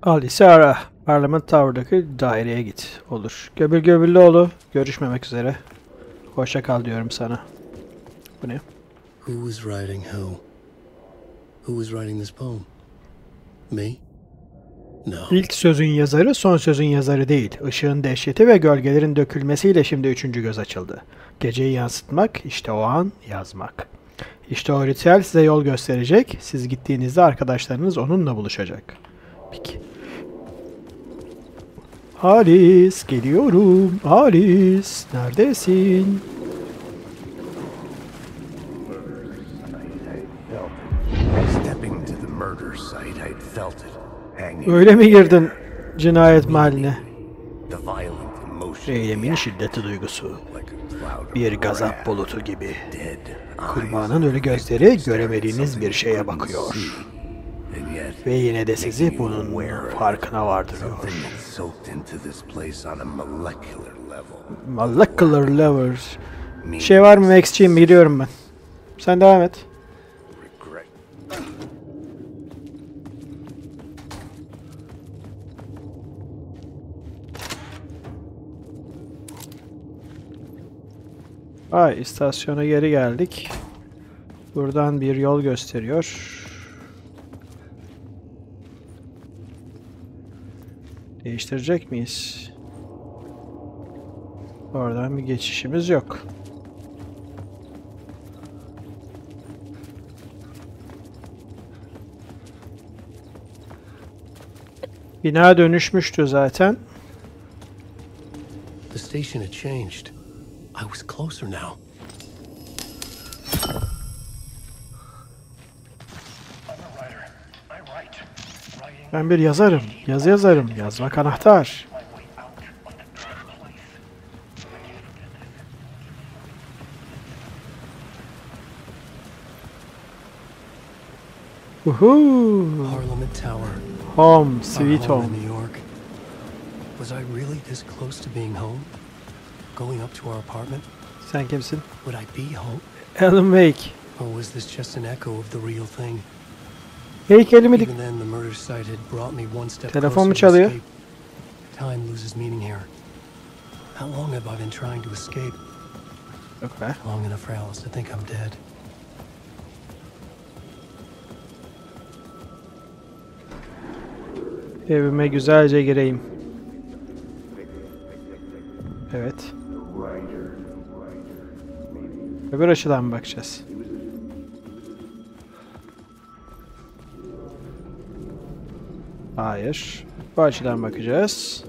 Alice'i ara. Parliament Tower'daki daireye git. Olur. Göbül Göbüllüoğlu. Görüşmemek üzere. Hoşça kal diyorum sana. Bu ne? Who was writing who? Who was writing this poem? Me? No. İlk sözün yazarı son sözün yazarı değil. Işığın dehşeti ve gölgelerin dökülmesiyle şimdi üçüncü göz açıldı. Geceyi yansıtmak, işte o an yazmak. İşte o ritüel size yol gösterecek. Siz gittiğinizde arkadaşlarınız onunla buluşacak. Peki. Alice, geliyorum. Alice, neredesin? Stepping to the murder site, I'd felt it hanging. Öyle mi girdin cinayet mahalline? The violent emotion. Eylemin şiddeti duygusu. Like a cloud of Bir gazap wrath. bulutu gibi. Dead Kurbanın ölü gözleri göremediğiniz bir şeye bakıyor. and yet Ve yine de sizi bunun farkına vardırıyor. something that soaked into this place on a molecular level. Molecular levers. Şey var mı Max'ciğim, biliyorum ben. Sen devam et. Regret. Ay, istasyona geri geldik. Buradan bir yol gösteriyor. Değiştirecek miyiz? Oradan bir geçişimiz yok. Bina dönüşmüştü zaten. The station had changed. I was closer now. Ben bir yazarım. Yazı yazarım. Yazmak anahtar. Uhu. Parliament Tower. Home, Our sweet home home. in New York. Was I really this close to being home? Going up to our apartment? Sen kimsin? Would I be home? Alan Wake. Or was this just an echo of the real thing? Heykelimi dik... Even then, the murder site had brought me one step Telefon mu closer to çalıyor? escape. Time loses meaning here. How long have I been trying to escape? Yok be. Long enough for Alice to think I'm dead. Evime güzelce gireyim. Evet. Öbür açıdan mı bakacağız? Hayır. Bu açıdan bakacağız.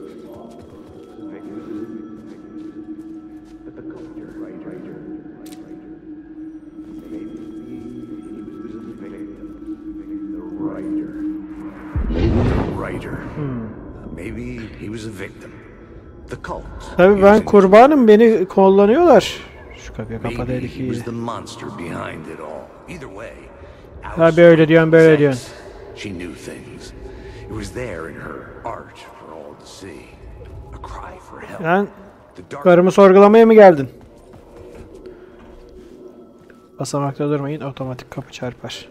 Writer. Maybe he was a victim. The cult. Tabii ben kurbanım, beni kullanıyorlar. Şu kapıyı Maybe kapataydık he iyi. was the monster behind it all. Either way. Ha, böyle diyorsun, böyle diyorsun. She knew things. It was there in her art for all to see. A cry for help. Sen The dark karımı sorgulamaya mı geldin? Basamakta durmayın, otomatik kapı çarpar.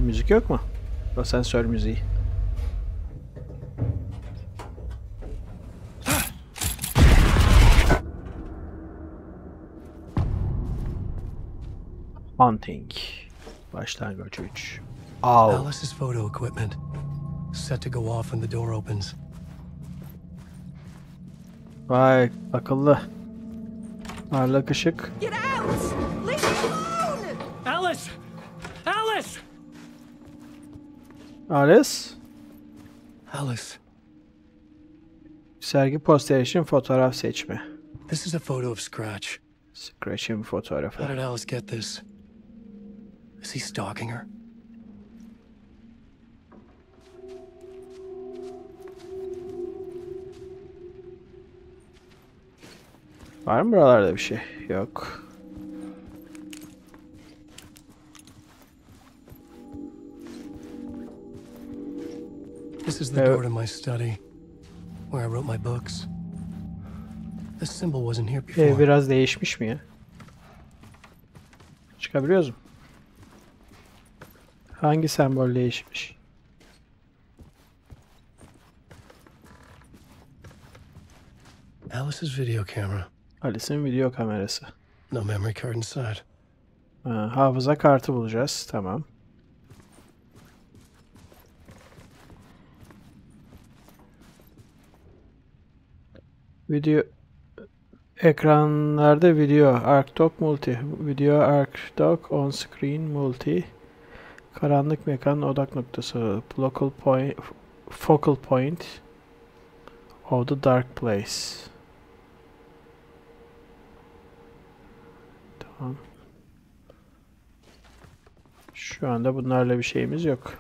Müzik yok mu? Asansör müziği. Hunting. Başlangıç 3. Av. Alice's photo equipment. Set to go off when the door opens. Vay, akıllı. Parlak ışık. Get out! Leave me alone! Alice! Alice! Alice. Alice, Sergi posteri için fotoğraf seçme. this is a photo of Scratch. Scratch'in How fotoğrafı. did Alice get this? Is he stalking her? Var mı buralarda bir şey? Yok. This is the door to my study, where I wrote my books. This symbol wasn't here before. Ev biraz değişmiş mi ya? Çıkabiliyoruz mu? Hangi sembol değişmiş? Alice's video camera. Alice'in video kamerası. No memory card inside. Ha, hafıza kartı bulacağız. Tamam. Video ekranlarda video ArcDoc Multi. Video ArcDoc on screen multi. Karanlık mekanın odak noktası. Focal point of the dark place. Tamam. Şu anda bunlarla bir şeyimiz yok.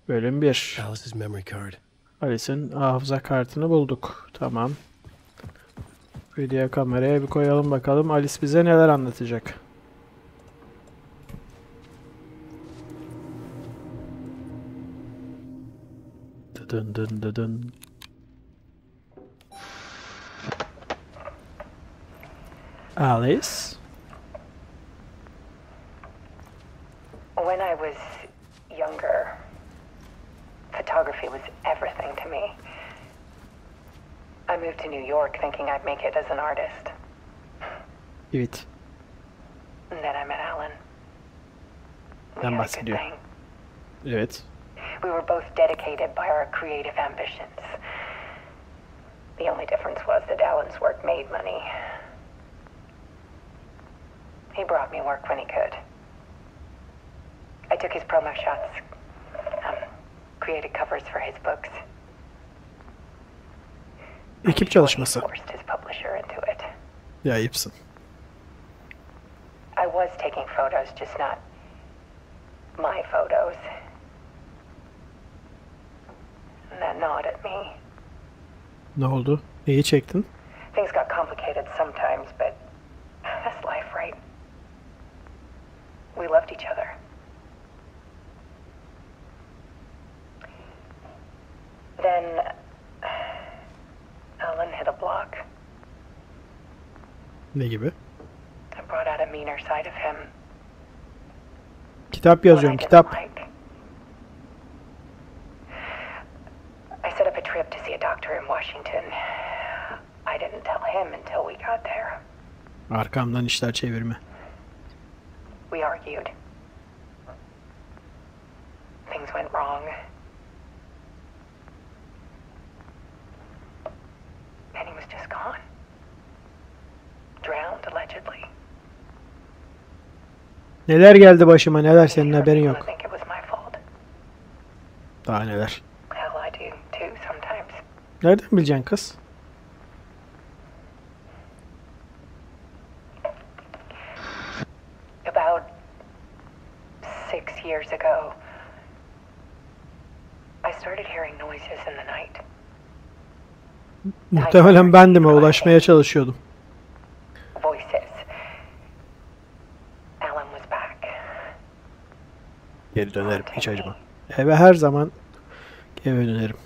Bölüm 1. Alice's memory card. Alice'in hafıza kartını bulduk. Tamam. Video kameraya bir koyalım bakalım. Alice bize neler anlatacak? Dıdın dın dıdın. Alice? When I was younger, photography was everything to me. I moved to New York thinking I'd make it as an artist. Evet. And then I met Alan. We Ben had a good bahsediyor. thing. Evet. We were both dedicated by our creative ambitions. The only difference was that Alan's work made money. He brought me work when he could. I took his promo shots, created covers for his books. Ekip çalışması. He forced his publisher into it. Ya ayıpsın. I was taking photos, just not my photos. And that gnawed at me. Ne oldu? Neyi çektin? Things got complicated sometimes, but that's life, right? We loved each other. Then Alan hit a block. Ne gibi? I brought out a meaner side of him. Kitap One I yazıyorum, didn't kitap. like. I set up a trip to see a doctor in Washington. I didn't tell him until we got there. Arkamdan işler çevirme. We argued. Things went wrong. And he was just gone. Drowned, allegedly. Neler geldi başıma, neler, senin He haberin I yok. think it was my fault. Daha neler. Hell, I do too sometimes. Nereden bileceksin kız? About 6 years ago, I started hearing noises in the night. Muhtemelen bendime ulaşmaya çalışıyordum. Voices. Alan was back. Geri dönerim, hiç acımam. Eve her zaman eve dönerim.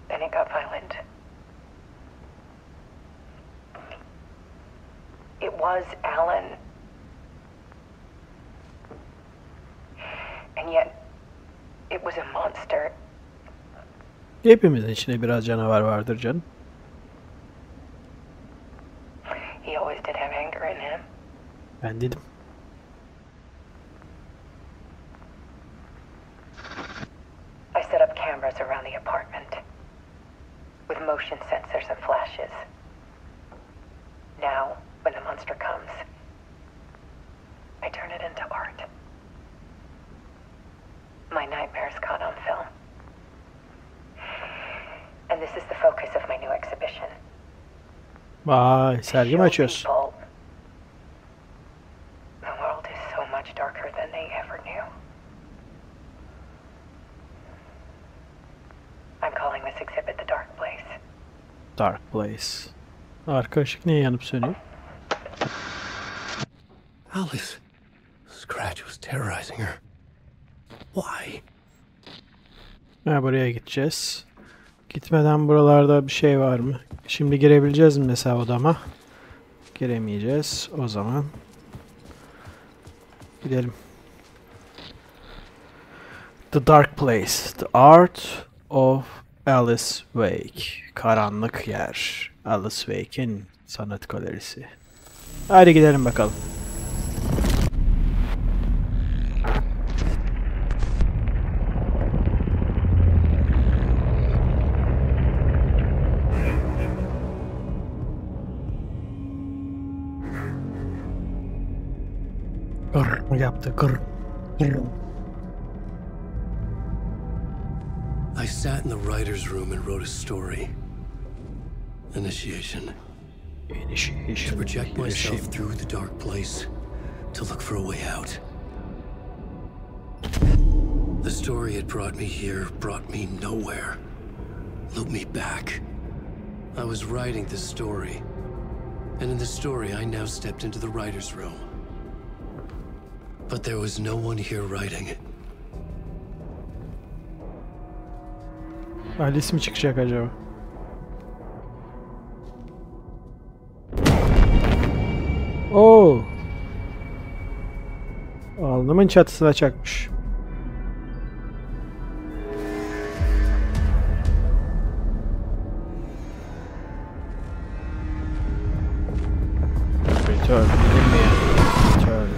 Then it got violent. It was Alan. And yet, it was a monster. Hepimizin içinde biraz canavar vardır canım. He always did have anger in him. Ben dedim. I set up cameras around the apartment with motion sensors and flashes. Now, when the monster comes, I turn it into art. My nightmares caught on film. And this is the focus of my new exhibition. Vay, sergi mi Show açıyorsun? people the world is so much darker than they ever knew. I'm calling this exhibit The Dark Place. Dark Place. Arka ışık niye yanıp sönüyor? Alice. Scratch was terrorizing her. Why? Ha, buraya gideceğiz. Gitmeden buralarda bir şey var mı? Şimdi girebileceğiz mi mesela odama? Giremeyeceğiz. O zaman gidelim. The Dark Place. The Art of Alice Wake. Karanlık yer. Alice Wake'in sanat galerisi. Hadi gidelim bakalım. Gır yaptı, gır. Gır. I sat in the writer's room and wrote a story. Initiation. To project myself through the dark place, to look for a way out. The story had brought me here, brought me nowhere. Looped me back. I was writing the story. And in the story, I now stepped into the writer's room. But there was no one here writing. Alice mi çıkacak acaba? Oo. Alnımın çatısına çakmış. Return. Return.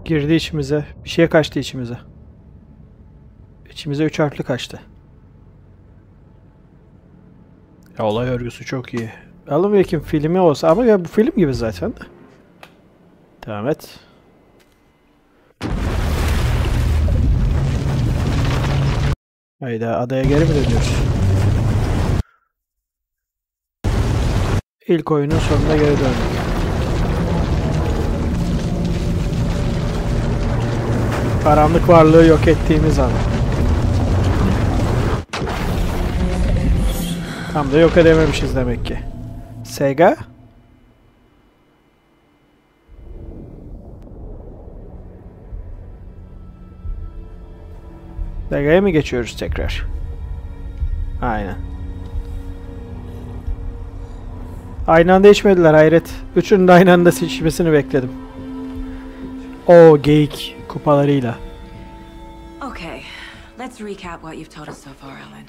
Girdi içimize. Bir şey kaçtı içimize. İçimize 3 harfli kaçtı. Ya, olay örgüsü çok iyi. Alan Wake'in filmi olsa ama ya bu film gibi zaten de. Devam et. Hayda, adaya geri mi dönüyoruz? İlk oyunun sonuna geri döndük. Karanlık varlığı yok ettiğimiz an. Tam da yok edememişiz demek ki. Sega? Sega'ya mı geçiyoruz tekrar? Aynen. Aynı anda içmediler, hayret. Üçünün de aynı anda içmesini bekledim. O geyik kupalarıyla. Okay, let's recap what you've told us so far, Ellen.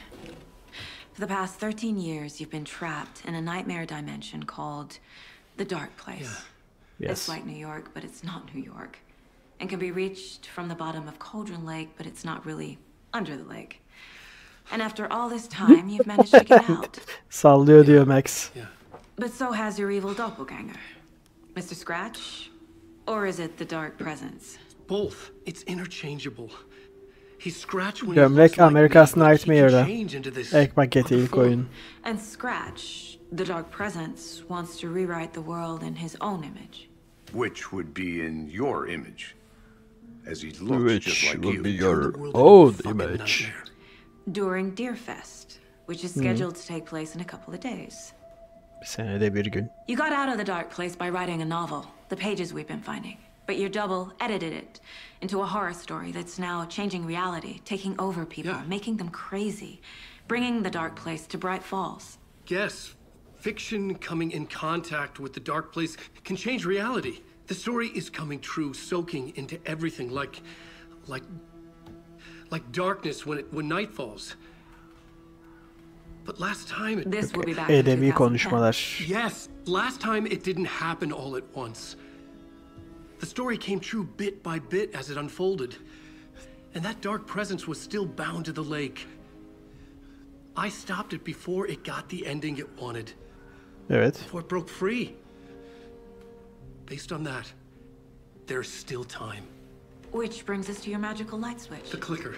For the past 13 years, you've been trapped in a nightmare dimension called the Dark Place. Yes. It's like New York, but it's not New York. And can be reached from the bottom of Cauldron Lake, but it's not really under the lake. And after all this time, you've managed to get out. Sallıyor diyor Max. But so has your evil doppelganger. Mr. Scratch? Or is it the Dark Presence? Both. It's interchangeable. He's Scratch when he Gömlek looks like America's me, but he can Nightmare'da. change into this Ek paketi ilk other oyun. And Scratch, the Dark Presence, wants to rewrite the world in his own image. Which would be in your image. As he looks just like you. form. World old into a fucking image. nightmare. During Deerfest, which is scheduled to take place in a couple of days. Bir senede bir gün. You got out of the Dark Place by writing a novel, the pages we've been finding. But your double edited it into a horror story that's now changing reality, taking over people, Yeah. making them crazy, bringing the Dark Place to Bright Falls. Yes, fiction coming in contact with the dark place can change reality. The story is coming true, soaking into everything like darkness when night falls. But last time This will be back in Edebi 2010. konuşmalar. yes, last time it didn't happen all at once. The story came true bit by bit as it unfolded. And that dark presence was still bound to the lake. I stopped it before it got the ending it wanted. Evet. Before it broke free. Based on that, there's still time. Which brings us to your magical light switch. The clicker.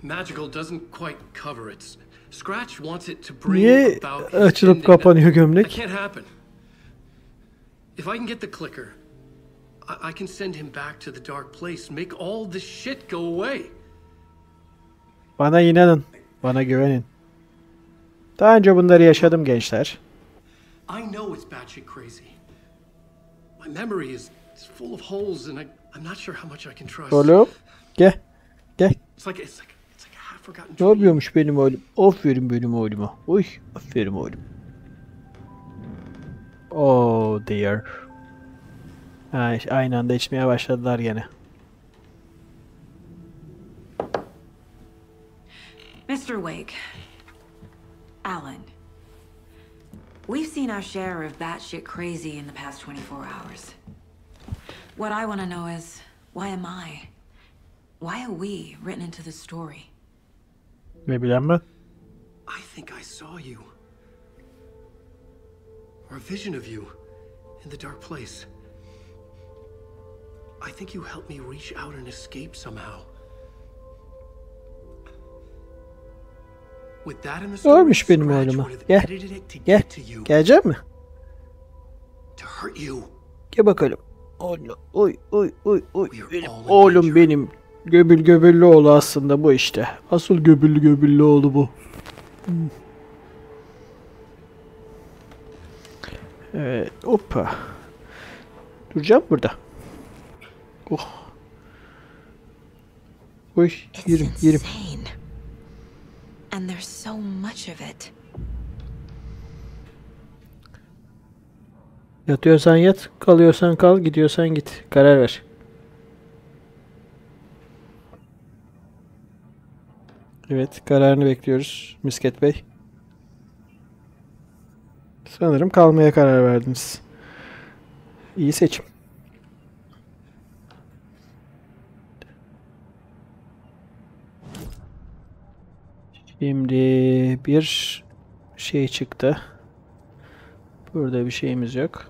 Magical doesn't quite cover it. Scratch wants it to bring Niye about açılıp ending. kapanıyor That gömlek? can't happen. If I can get the clicker, I can send him back to the dark place, make all this shit go away. Bana inanın. Bana güvenin. Daha önce bunları yaşadım gençler. I know it's batshit crazy. My memory is full of holes, and I'm not sure how much I can trust. Oğlum gel. Gel. It's like a half-forgotten Ne dream. yapıyormuş benim oğlum? Aferin benim oğluma. Uy, aferin oğlum. Oh dear. Ha, aynı anda içmeye başladılar gene. Mr. Wake. Alan. We've seen our share of batshit crazy in the past 24 hours. What I want to know is, why am I? Why are we written into the story? Ne bileyim ben? I think I saw you. Or a vision of you in the dark place. I think you helped me reach out and escape somehow. With that in the story, Ölmüş benim Scratch oğluma. would have Gel. edited it to Gel. get to you, Gelecek mi? to hurt you. Gel bakalım. Oğlum. Oy oy oy oy. We are Benim all in oğlum danger. benim. Göbül göbüllü oğlu aslında bu işte. Asıl göbüllü göbüllü oğlu bu. Evet. Hoppa. Duracağım burada. Oh. Oy. It's Yerim yerim. insane. And there's so much of it. Yatıyorsan yat, kalıyorsan kal, gidiyorsan git. Karar ver. Evet, kararını bekliyoruz Misket Bey. Sanırım kalmaya karar verdiniz. İyi seçim. Şimdi bir şey çıktı. Burada bir şeyimiz yok.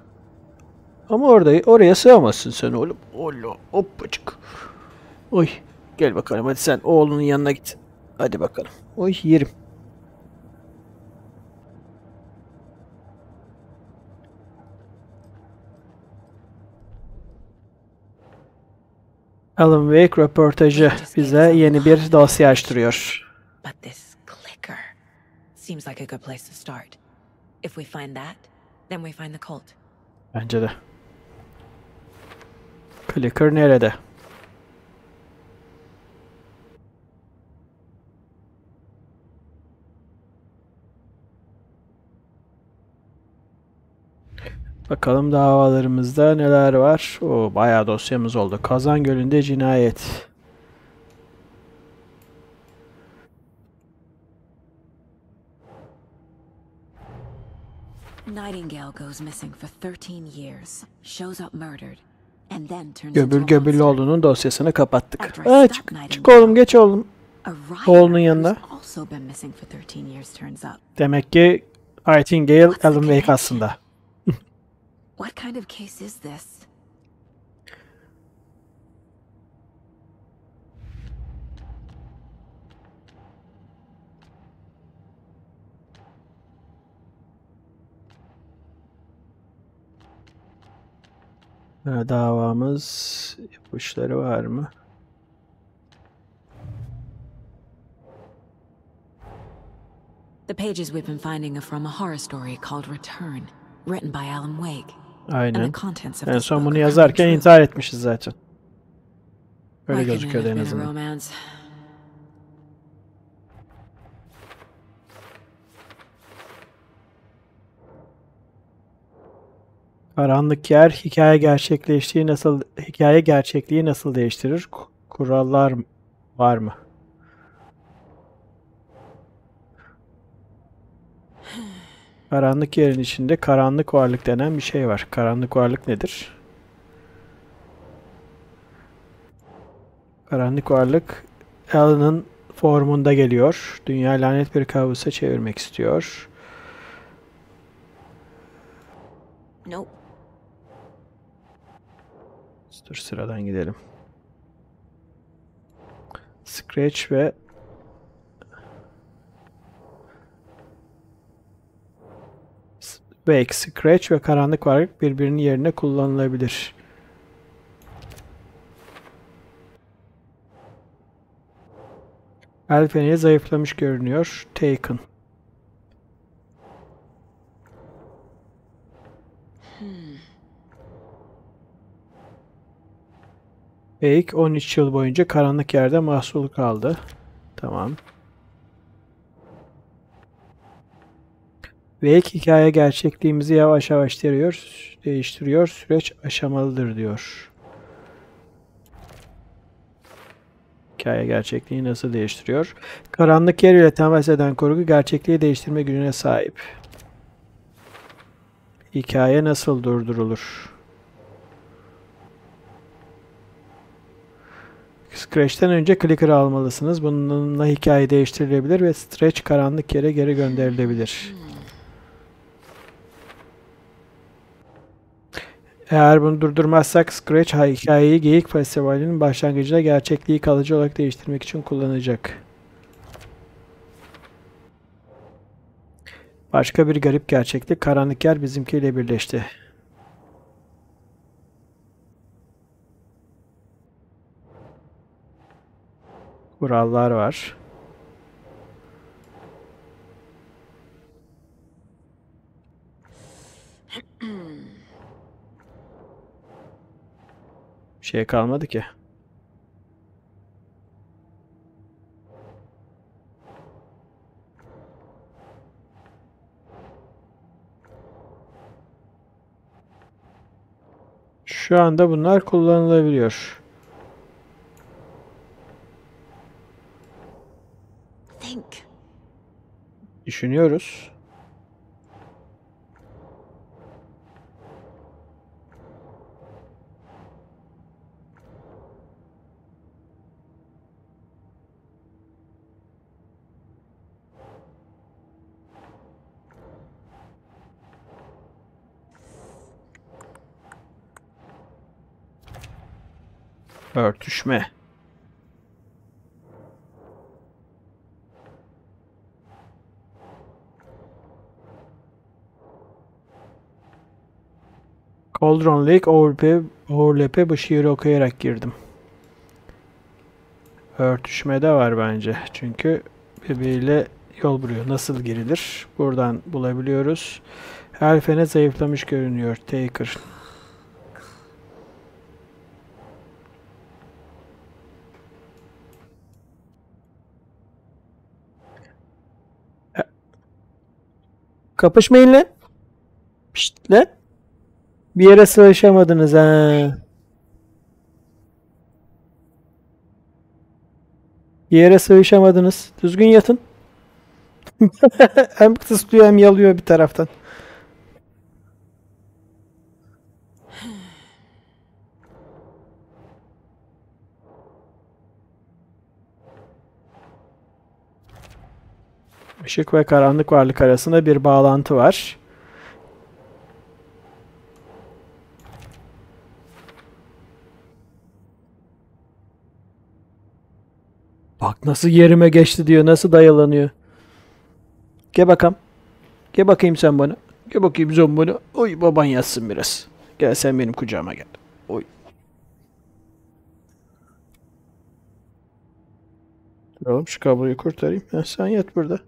Ama oraya sığamazsın sen oğlum. Oğlum hoppacık. Oy. Gel bakalım hadi sen oğlunun yanına git. Hadi bakalım. Oy yerim. Alan Wake röportajı bize yeni bir dosya açtırıyor. But this clicker seems like a good place to start. If we find that, then we find the cult. Bence de. Clicker nerede? Bakalım davalarımızda neler var. Oo, bayağı dosyamız oldu. Kazan Gölü'nde cinayet. Nightingale goes missing for 13 years, shows up murdered, and then turns Göbül into a monster. Göbüllüoğlu'nun dosyasını kapattık. After I Aa, stopped çık oğlum geç oğlum. A Oğlunun writer yanına. who's also been missing for 13 years turns up. Demek ki Nightingale What's the Alan Wake connection? aslında. What kind of case is this? Davamız ipuçları var mı? The pages we've been finding are from a horror story called Return, written by Alan Wake. And Aynen. the contents of En this son book bunu are yazarken coming true. intihar etmişiz zaten. Öyle Why couldn't it gözüküyordu have en been a azından. romance? Karanlık yer hikaye gerçekliği nasıl değiştirir? Kurallar var mı? Karanlık yerin içinde karanlık varlık denen bir şey var. Karanlık varlık nedir? Karanlık varlık Alan'ın formunda geliyor. Dünya lanet bir kabusa çevirmek istiyor. Nope. Dur sıradan gidelim. Scratch ve Wake, Scratch ve karanlık varlık birbirinin yerine kullanılabilir. El feneri zayıflamış görünüyor. Taken. Wake 13 yıl boyunca karanlık yerde mahsur kaldı. Tamam. Wake hikaye gerçekliğimizi yavaş yavaş değiştiriyor. Süreç aşamalıdır diyor. Hikaye gerçekliği nasıl değiştiriyor? Karanlık yer ile temas eden kurgu gerçekliği değiştirme gücüne sahip. Hikaye nasıl durdurulur? Scratch'ten önce clicker'ı almalısınız. Bununla hikaye değiştirilebilir ve Stretch karanlık yere geri gönderilebilir. Eğer bunu durdurmazsak Scratch hikayeyi Geyik Festivali'nin başlangıcında gerçekliği kalıcı olarak değiştirmek için kullanacak. Başka bir garip gerçeklik. Karanlık yer bizimkiyle birleşti. Kurallar var. Bir şey kalmadı ki. Şu anda bunlar kullanılabiliyor. Think. Düşünüyoruz. Örtüşme. Cauldron Lake Overlap'e bu şiiri okuyarak girdim. Örtüşme de var bence. Çünkü birbiriyle yol buluyor. Nasıl girilir? Buradan bulabiliyoruz. Elfene zayıflamış görünüyor. Taker. Kapışmayın lan. Pişt lan. Bir yere sığışamadınız ha. Bir yere sığışamadınız. Düzgün yatın. Hem tıslıyor hem yalıyor bir taraftan. Işık ve karanlık varlık arasında bir bağlantı var. Bak nasıl yerime geçti diyor. Nasıl dayalanıyor. Gel bakalım. Gel bakayım sen bana. Gel bakayım sen bana. Oy baban yatsın biraz. Gel sen benim kucağıma gel. Oy. Oğlum şu kabloyu kurtarayım. Ha, sen yat burada.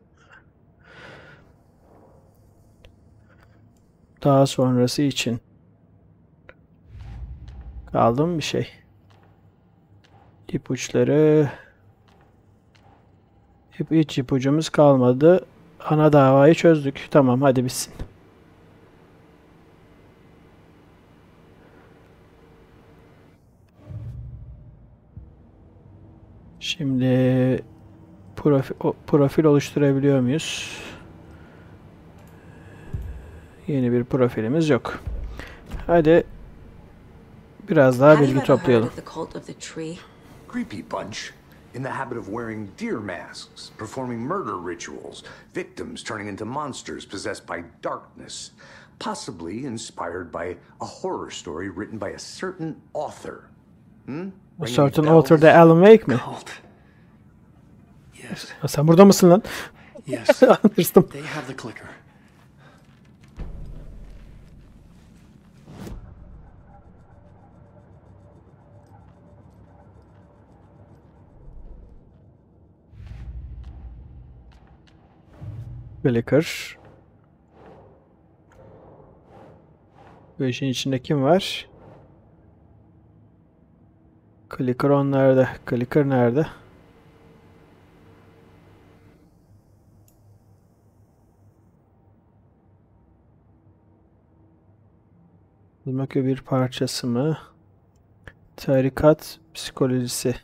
Daha sonrası için. Kaldı mı bir şey? İpuçları. Hiç ipucumuz kalmadı. Ana davayı çözdük. Tamam hadi bitsin. Şimdi profil oluşturabiliyor muyuz? Yeni bir profilimiz yok. Hadi biraz daha bilgi toplayalım. Creepy bunch. In the habit of wearing deer masks, performing murder rituals, victims turning into monsters possessed by darkness, possibly inspired by a horror story written by a certain author. A certain author da Alan Wake mi? Yes. Ha, sen burada mısın lan? Yes. Hırstım. They have the clicker. Clicker. Bu işin içinde kim var? Clicker onlarda. Clicker nerede? Bulmak bir parçası mı? Tarikat psikolojisi.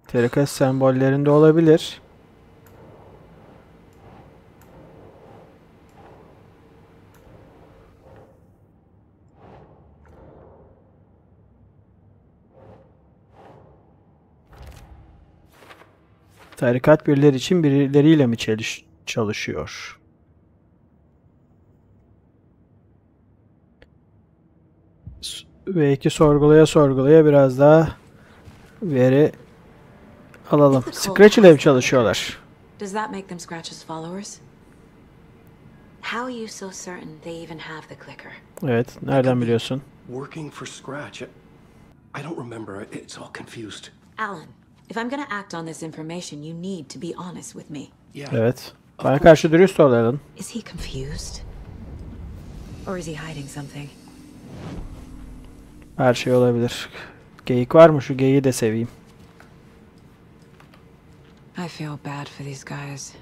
Tarikat sembollerinde olabilir. Tarikat birileri için birileriyle mi çalışıyor? Belki sorgulaya biraz daha veri alalım. Scratch ile mi çalışıyorlar? Does that make them Scratch's followers? How are you so certain they even have the clicker? Evet, nereden biliyorsun? Working for Scratch. I don't remember. It's all confused. Alan, if I'm gonna act on this information, you need to be honest with me. Yeah. Evet. Bana karşı dürüst ol Alan. Is he confused? Or is he hiding something? Her şey olabilir. Geyik var mı? Şu geyiği de seveyim. I feel bad for these guys.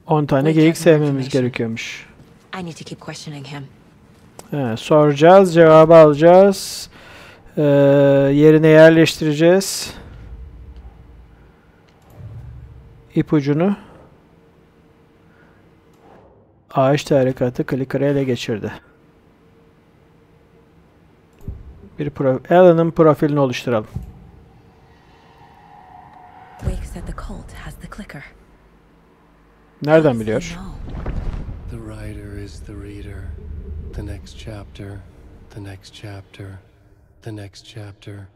On tane geyik sevmemiz gerekiyormuş. I need to keep questioning him. Soracağız, cevabı alacağız. Yerine yerleştireceğiz. İpucunu. Ağaç tarikatı Clicker'ı ele geçirdi. Alan'ın profilini oluşturalım. Wake said the cult has the clicker. Nereden biliyor? The writer is the reader. The next chapter. The next chapter. The next chapter.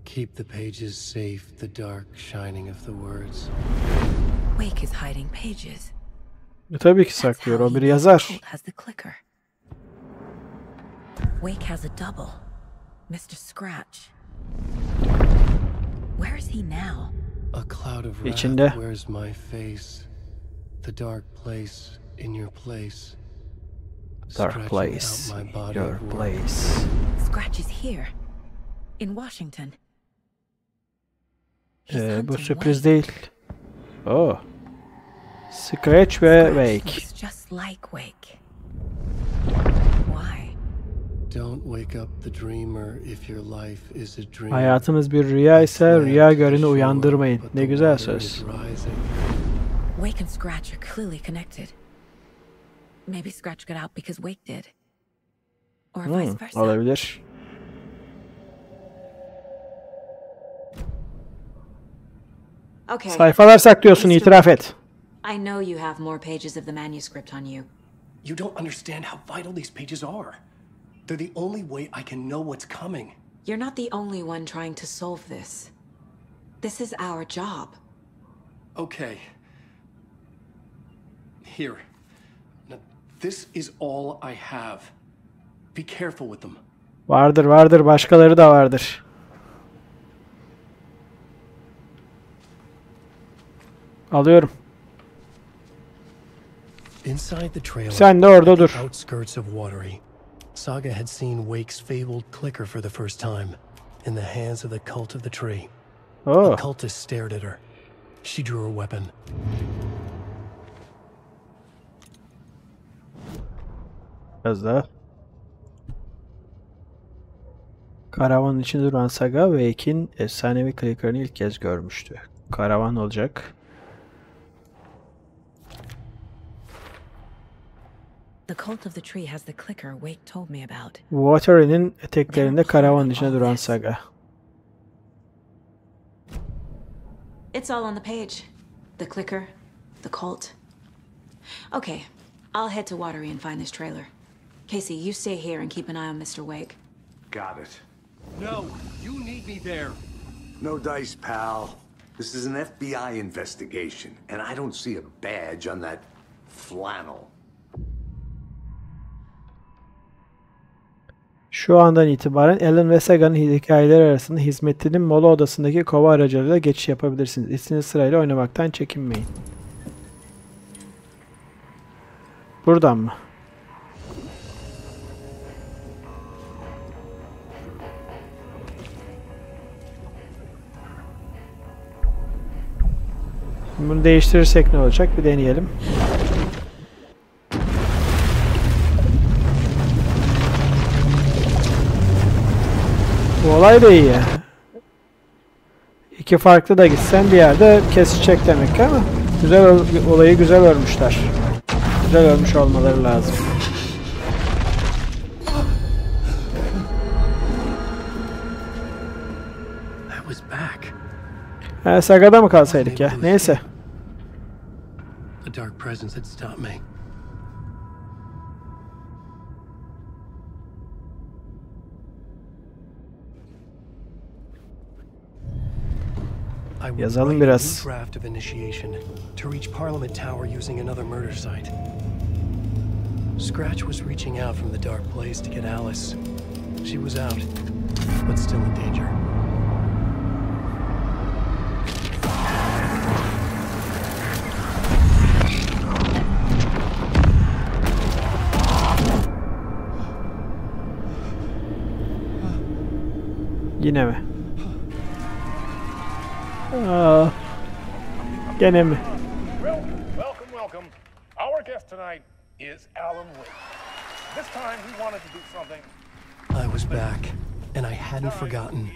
Keep the pages safe, the dark shining of the words. Wake is hiding pages. Tabii ki saklıyor. O bir yazar. Wake has a double. Mr. Scratch. Where is he now? A cloud of İçinde. wrath wears my face. The dark place in your place. Dark place. Your place. Scratch is here. In Washington. Bu sürpriz değil. Oh. Scratch ve Wake. Just like Wake. Why? Don't wake up the dreamer if your life is a dream. Hayatınız bir rüya ise rüya göreni uyandırmayın. Ne güzel söz. Wake and Scratch are clearly connected. Maybe Scratch got out because Wake did. Or vice versa. Olabilir. Okay. Sayfalar saklıyorsun, itiraf et. I know you have more pages of the manuscript on you. You don't understand how vital these pages are. They're the only way I can know what's coming. You're not the only one trying to solve this. This is our job. Okay. Here. Now, this is all I have. Be careful with them. Vardır, başkaları da vardır. Alıyorum. Inside the trailer, sen de orada dur. Outskirts of Watery, Saga had seen Wake's fabled clicker for the first time, in the hands of the cult of the tree. Oh. A cultist stared at her. She drew her weapon. Biraz daha. Karavanın içinde duran Saga, Wake'in efsanevi clicker'ını ilk kez görmüştü. Karavan olacak. The cult of the tree has the clicker Wake told me about. Watery'nin eteklerinde karavanın içinde duran Saga. It's all on the page. The clicker, the cult. Okay, I'll head to Watery and find this trailer. Casey, you stay here and keep an eye on Mr. Wake. Got it. No, you need me there. No dice, pal. This is an FBI investigation, and I don't see a badge on that flannel. Şu andan itibaren Alan ve Saga'nın hikayeleri arasında hizmetinin mola odasındaki kova aracılığıyla geçiş yapabilirsiniz. İstediğiniz sırayla oynamaktan çekinmeyin. Buradan mı? Bunu değiştirirsek ne olacak? Bir deneyelim. Bu olay da iyi ya. İki farklı da gitsen bir yerde kesecek demek ki ama güzel olayı güzel örmüşler. Güzel örmüş olmaları lazım. That was back. Saga'da mı kalsaydık ya? Neyse. A dark presence had stopped me. I would Yazalım write a biraz. new draft of initiation to reach Parliament Tower using another murder site. Scratch was reaching out from the dark place to get Alice. She was out, but still in danger. Yine mi? Aa, gene mi? Welcome. Our guest tonight is Alan Wake. This time he wanted to do something. I was back, and I hadn't forgotten.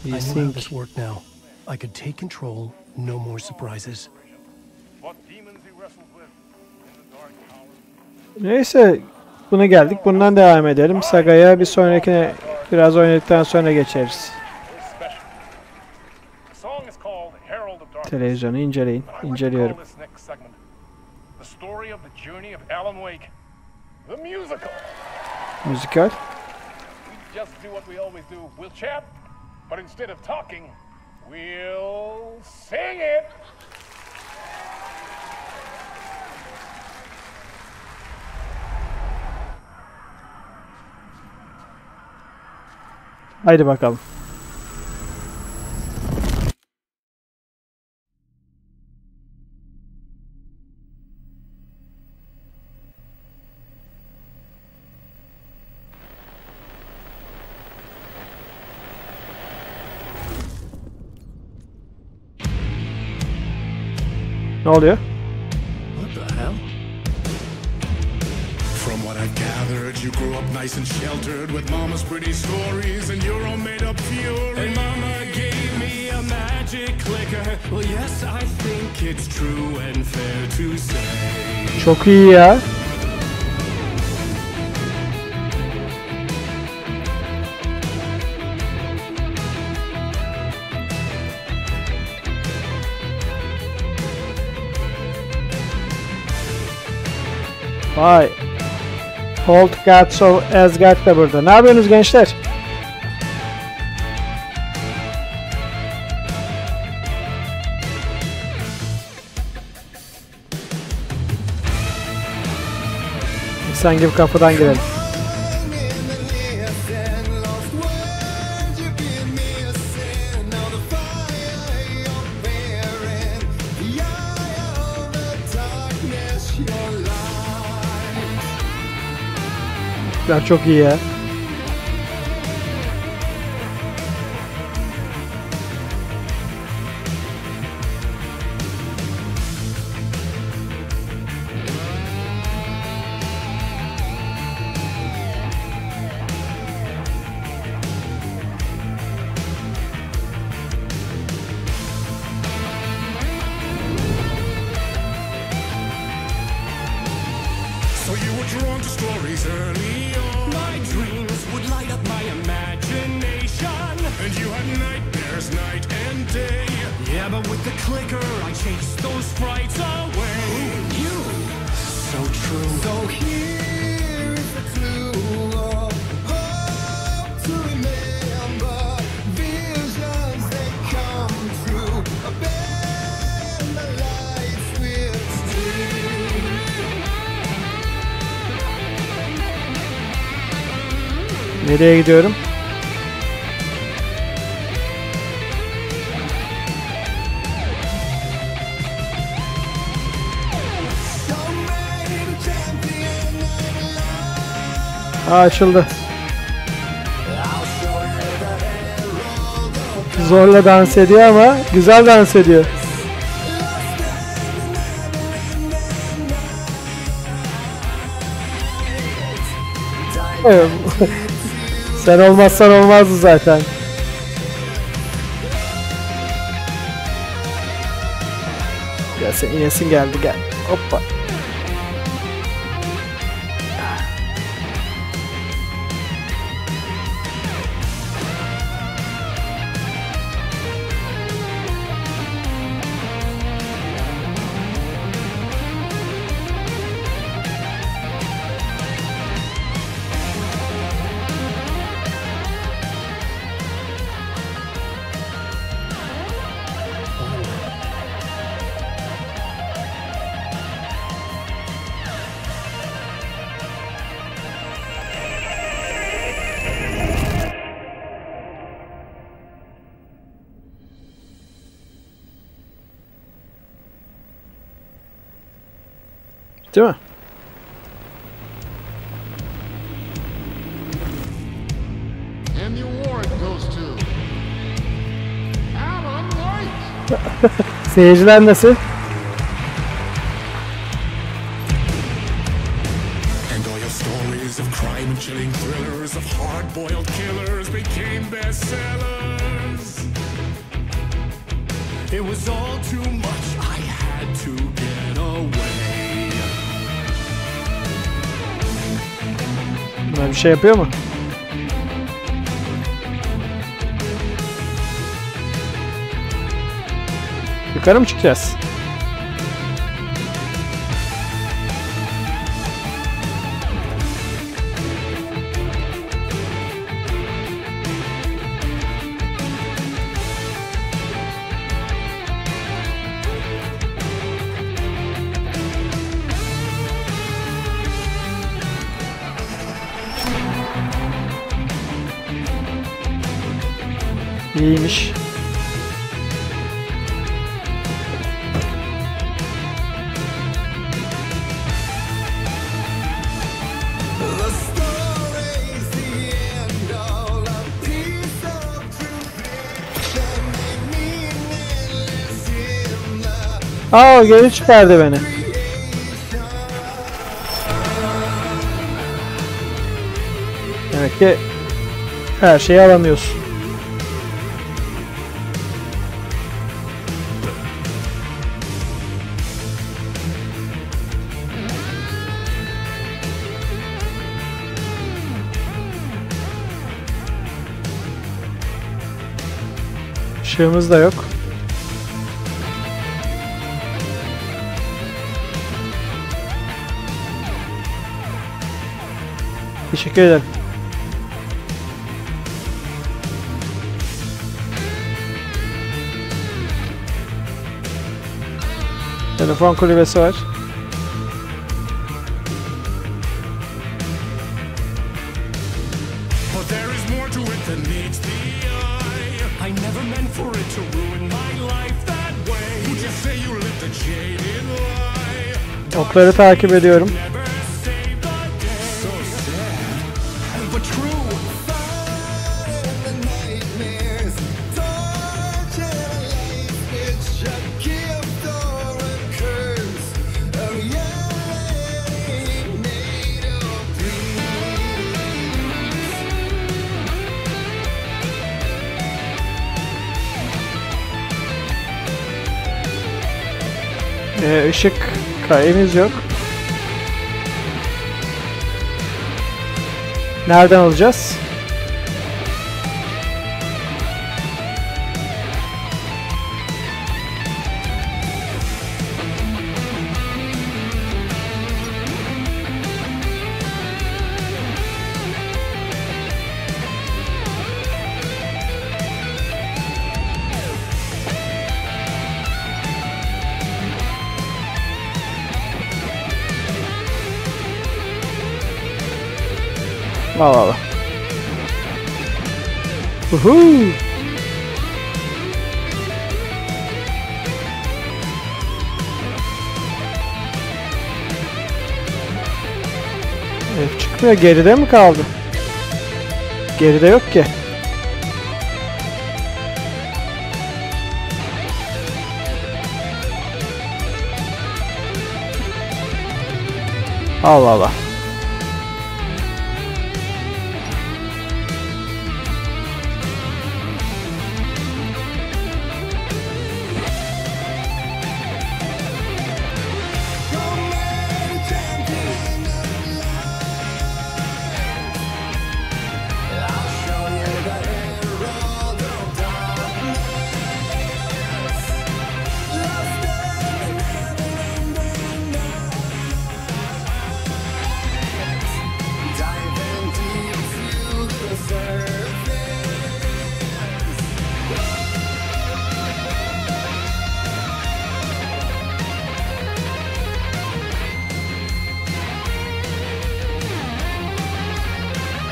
I You knew how think? this worked now. I could take control, no more surprises. What demons he wrestled with in the dark tower. Neyse. Buna geldik. Bundan devam edelim. Saga'ya bir sonrakine biraz oynadıktan sonra geçeriz. Very special. The song is called Herald of Darkness. Televizyonu inceleyin. And I like to İnceliyorum. call this next segment the story of the journey of Alan Wake, the musical. Müzikal. We just do what we always do. We'll chat, but instead of talking, we'll sing it. Haydi bakalım. Ne oluyor? What the hell? From what I've gathered, you grew up nice and sheltered with mama's pretty stories and your own made-up fury. And Mama gave me a magic clicker. Well, yes, I think it's true and fair to say. Çok iyi ya. Vay. Old Gods of Asgard da burada. Ne yapıyorsunuz gençler? İnsan gibi kapıdan girelim. Ya çok iyi ya. So you were drawn to stories early on. My dreams would light up my imagination. And you had nightmares night and day. Yeah, but with the clicker, I chased those frights away. You, So true. so here is the clue of hope to remember. Visions they come true. Bend the lights with steel. Nereye gidiyorum? Açıldı. Zorla dans ediyor ama güzel dans ediyor. Evet. Sen olmazsan olmazdı zaten. Ya sen inesin geldi gel. Hoppa. Değil mi? And the award goes to Alan White. Seyirciler nasıl? And all your stories of crime and chilling thrillers of hard-boiled killers became bestsellers. It was all too much. I had to get away. Buna bir şey yapıyor mu? Yukarı mı çıkacağız? İyiymiş. Aa, geri çıkardı beni. Demek ki her şeyi alamıyorsun. Işığımız da yok. Teşekkür ederim. Telefon kulübesi var. But there is more to it than meets the eye. I never meant for it to ruin my life that way. Would you say you lived a jaded lie? Okları takip ediyorum. Never saved the day. So sad, but true. Işık kayımız yok. Nereden alacağız? Allah Allah. Uhu. F çıkmıyor. Geride mi kaldı? Geride yok ki. Allah Allah.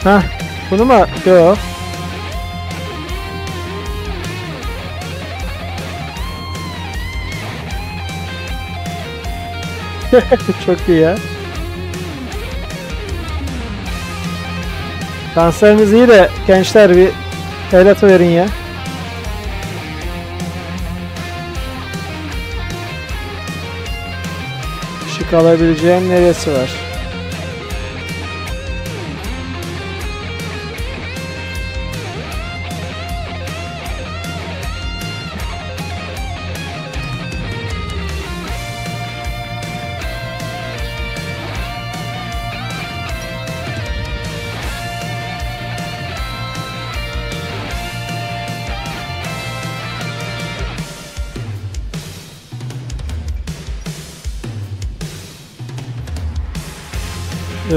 Hah, bunu mu? Yok. Çok iyi ya. Danslarınız iyi de gençler bir el atıverin ya. Işık alabileceğim neresi var?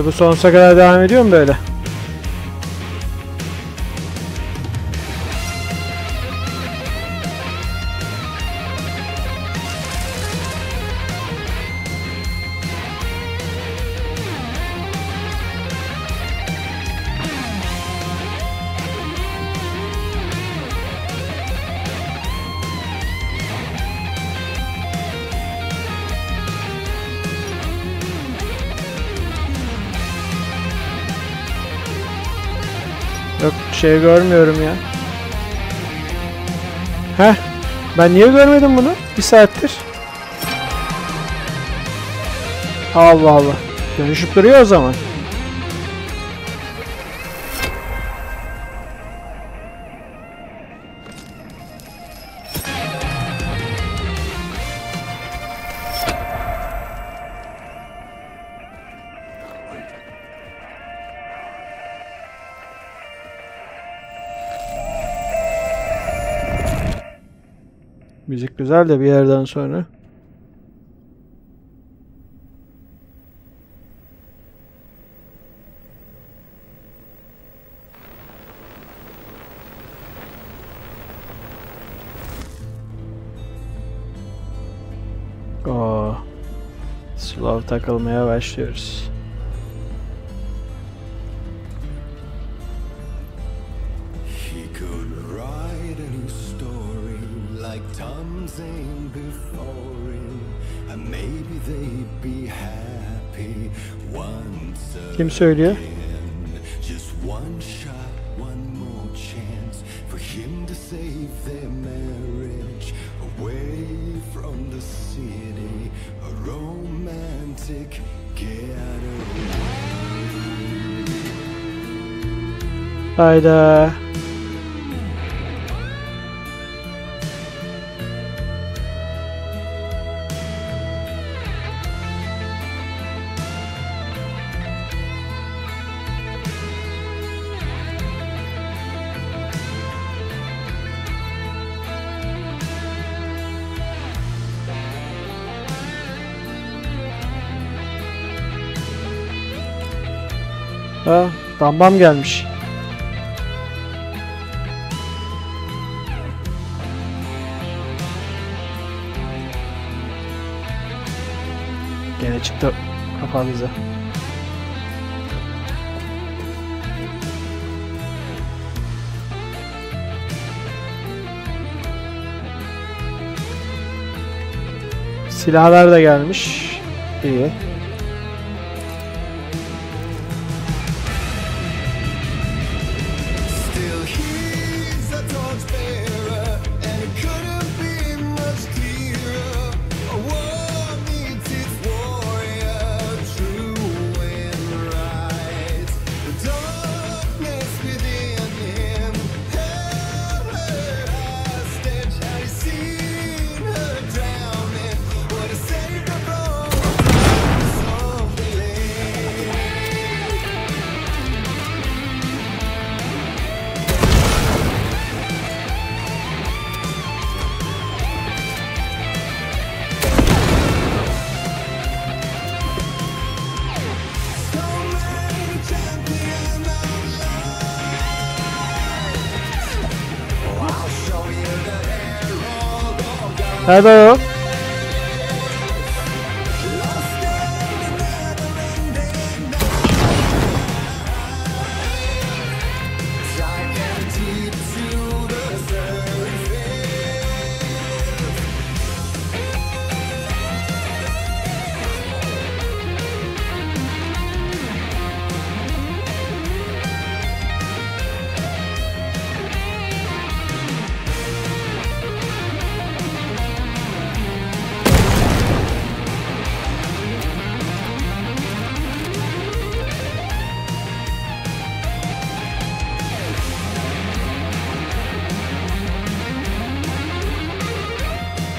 Bu sonsuza kadar devam ediyor mu böyle? Yok, bir şey görmüyorum ya. Heh, ben niye görmedim bunu? Bir saattir. Allah Allah. Dönüşüp duruyor o zaman. Müzik güzel de bir yerden sonra. Slow takılmaya başlıyoruz. Kim söylüyor? Hayda. Ha, Bambam gelmiş. Gene çıktı kafamıza. Silahlar da gelmiş. İyi. Hello.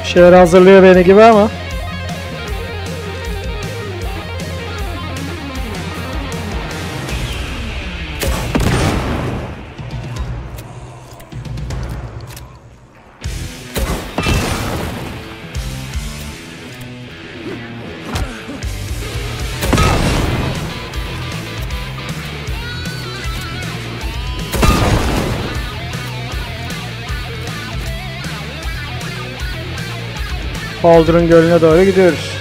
Şeyler hazırlıyor beni gibi ama. Baldur'un Gölü'ne doğru gidiyoruz.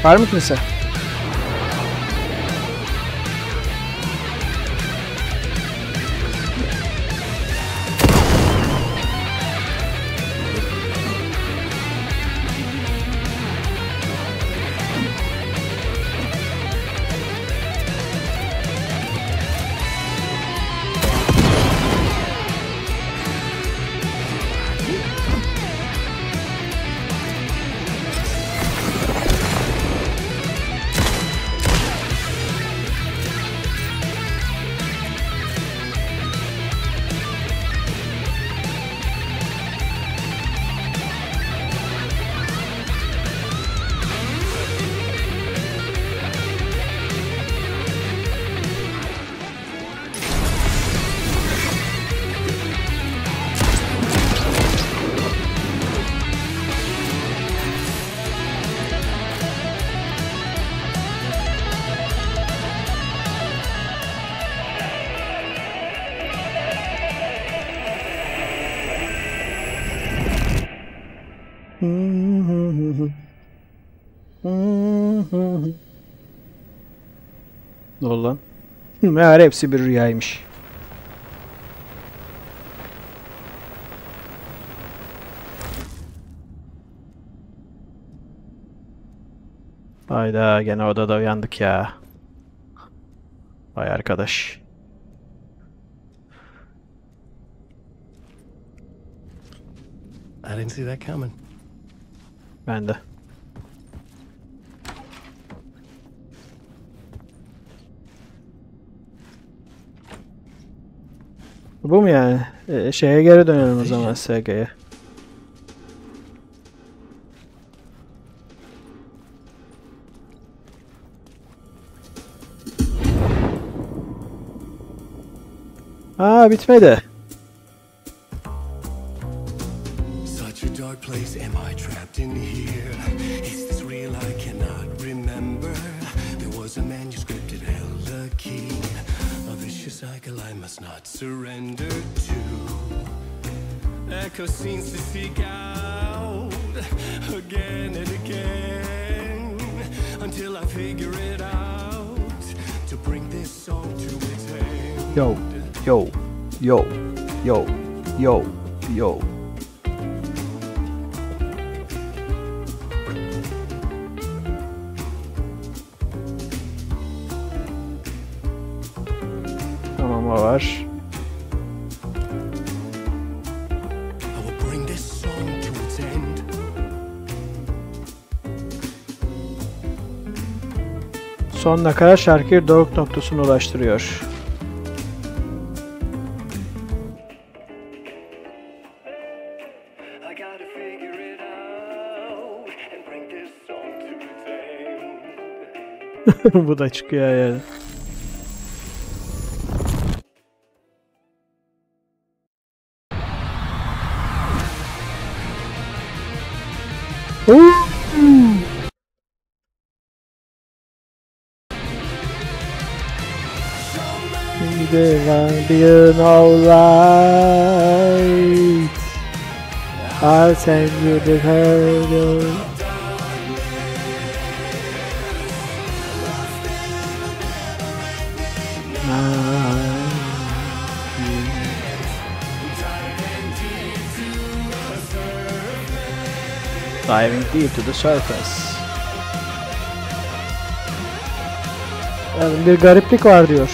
Var mı kimse? Ne oldu lan? Meğer hepsi bir rüyaymış. Hayda, gene odada uyandık ya. Vay arkadaş. I didn't see that coming. Ben de. Bu mu yani? Şeye geri dönelim o zaman, SG'ye. Aa, bitmedi. Such a dark place? Am I trapped in here? Is this real? I cannot remember. There was a manuscript, it held a key. A vicious cycle I must not surrender to. Echo scenes to seek out again and again until I figure it out to bring this song to its end. Yo, yo, yo, yo, yo, yo. Tamam, o var. Son nakarat şarkıyı doruk noktasına ulaştırıyor. Bu da çıkıyor yani. Being alright. I'll send you the hurdle. Diving deep to the surface. Yani bir gariplik var diyor.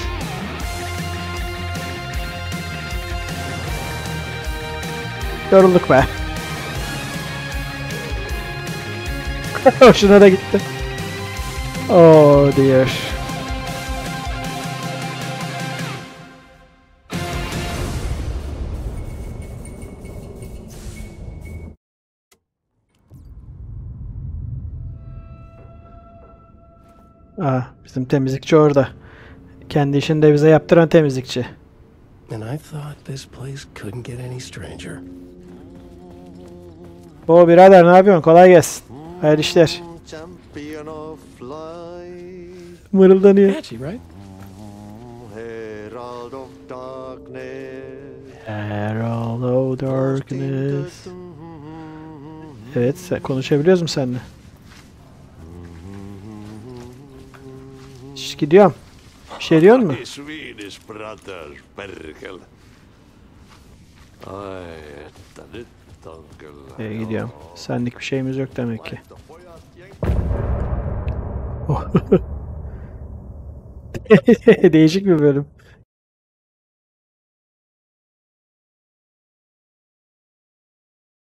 Yorulduk be. Hoşuna da gitti. Oh dear. Bizim temizlikçi orada. Kendi işini de bize yaptıran temizlikçi. And I thought this place couldn't get any stranger. O birader, ne yapıyorsun? Kolay gelsin. Hayırlı işler. Mırıldanıyor. Herald of Darkness. Herald of Darkness. Evet, konuşabiliyoruz mu seninle? Şşş, gidiyorum. Bir şey diyor mu? Gidiyorum. Senlik bir şeyimiz yok demek ki. Değişik bir bölüm.